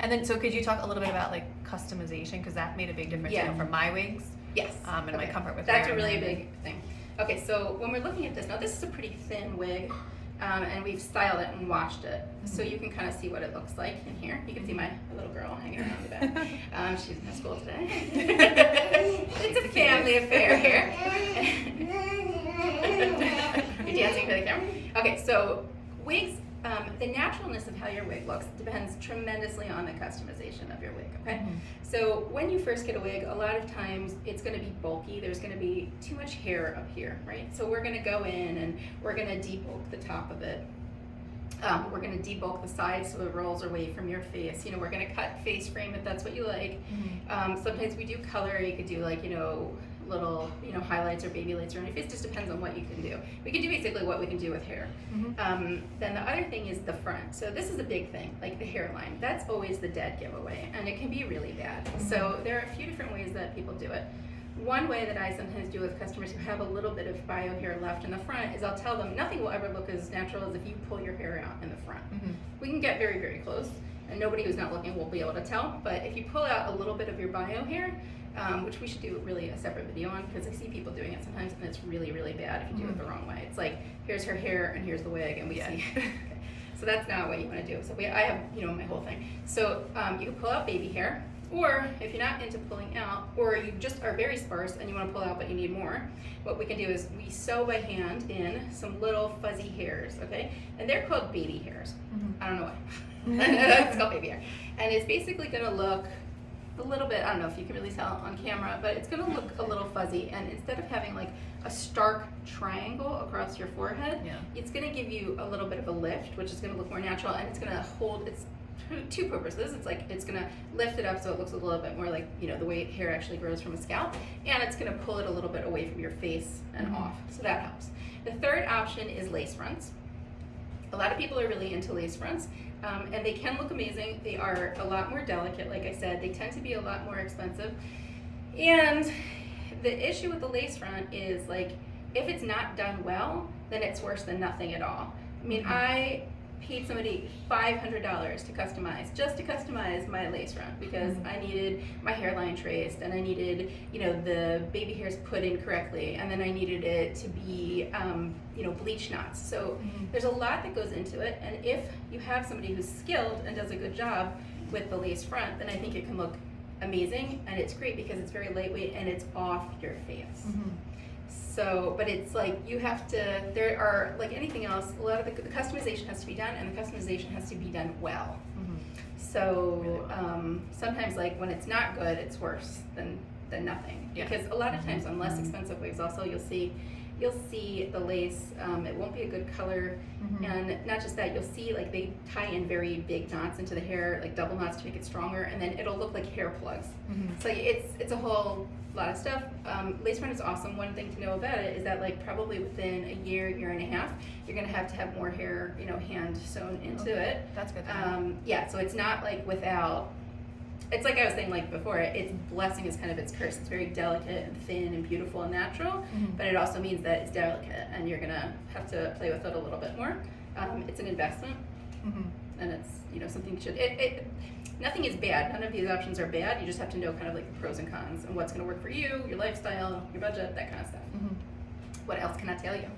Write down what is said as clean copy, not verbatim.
And then, so could you talk a little bit about like customization, because that made a big difference, you know, for my wigs. Yes. And my comfort with That's hair a really big thing. Okay, so when we're looking at this, now this is a pretty thin wig, and we've styled it and washed it, so you can kind of see what it looks like in here. You can see my little girl hanging around the back. She's in school today. It's a family affair here. You're dancing for the camera. Okay, so wigs, the naturalness of how your wig looks depends tremendously on the customization of your wig, okay? So when you first get a wig, a lot of times it's gonna be bulky. There's gonna be too much hair up here, right? So we're gonna go in and we're gonna debulk the top of it. We're gonna debulk the sides so it rolls away from your face. You know, we're gonna cut face frame if that's what you like. Sometimes we do color. You could do like, you know, little, you know, highlights or baby lights or anything. It just depends on what you can do. We can do basically what we can do with hair. Then the other thing is the front. So this is a big thing, like the hairline. That's always the dead giveaway, and it can be really bad. So there are a few different ways that people do it. One way that I sometimes do with customers who have a little bit of bio hair left in the front is I'll tell them nothing will ever look as natural as if you pull your hair out in the front. We can get very, very close, and nobody who's not looking will be able to tell, but if you pull out a little bit of your bio hair, which we should do really a separate video on, because I see people doing it sometimes and it's really, really bad if you do it the wrong way. It's like, here's her hair and here's the wig, and we see. Okay. So that's not what you want to do. So I have, you know, my whole thing. So you can pull out baby hair, or if you're not into pulling out, or you just are very sparse and you want to pull out but you need more, what we can do is we sew by hand in some little fuzzy hairs, okay? And they're called baby hairs. I don't know why. It's called baby hair. And it's basically going to look a little bit, I don't know if you can really tell on camera, but it's going to look a little fuzzy, and instead of having like a stark triangle across your forehead, it's going to give you a little bit of a lift, which is going to look more natural, and it's going to hold its two purposes. It's like it's going to lift it up so it looks a little bit more like, you know, the way hair actually grows from a scalp, and it's going to pull it a little bit away from your face and off, so that helps. The third option is lace fronts. A lot of people are really into lace fronts, and they can look amazing. They are a lot more delicate, like I said. They tend to be a lot more expensive. And the issue with the lace front is, like, if it's not done well, then it's worse than nothing at all. I mean, I paid somebody $500 to customize, just to customize my lace front, because I needed my hairline traced, and I needed, you know, the baby hairs put in correctly, and then I needed it to be, you know, bleach knots. So there's a lot that goes into it, and if you have somebody who's skilled and does a good job with the lace front, then I think it can look amazing, and it's great because it's very lightweight and it's off your face. So, but it's like you have to, there are, like anything else, a lot of the customization has to be done, and the customization has to be done well. So sometimes, like, when it's not good, it's worse than nothing. Because a lot of times on less expensive wigs also, you'll see the lace, it won't be a good color, and not just that, you'll see like they tie in very big knots into the hair, like double knots to make it stronger, and then it'll look like hair plugs. So it's a whole lot of stuff. Lace front is awesome. One thing to know about it is that, like, probably within a year and a half, you're gonna have more hair, you know, hand sewn into it. That's good to know. Yeah, so it's not like without, it's like I was saying, like before, its blessing is kind of its curse. It's very delicate and thin and beautiful and natural, but it also means that it's delicate, and you're gonna have to play with it a little bit more. It's an investment, and it's, you know, something you should, nothing is bad. None of these options are bad. You just have to know kind of like the pros and cons and what's gonna work for you, your lifestyle, your budget, that kind of stuff. What else can I tell you?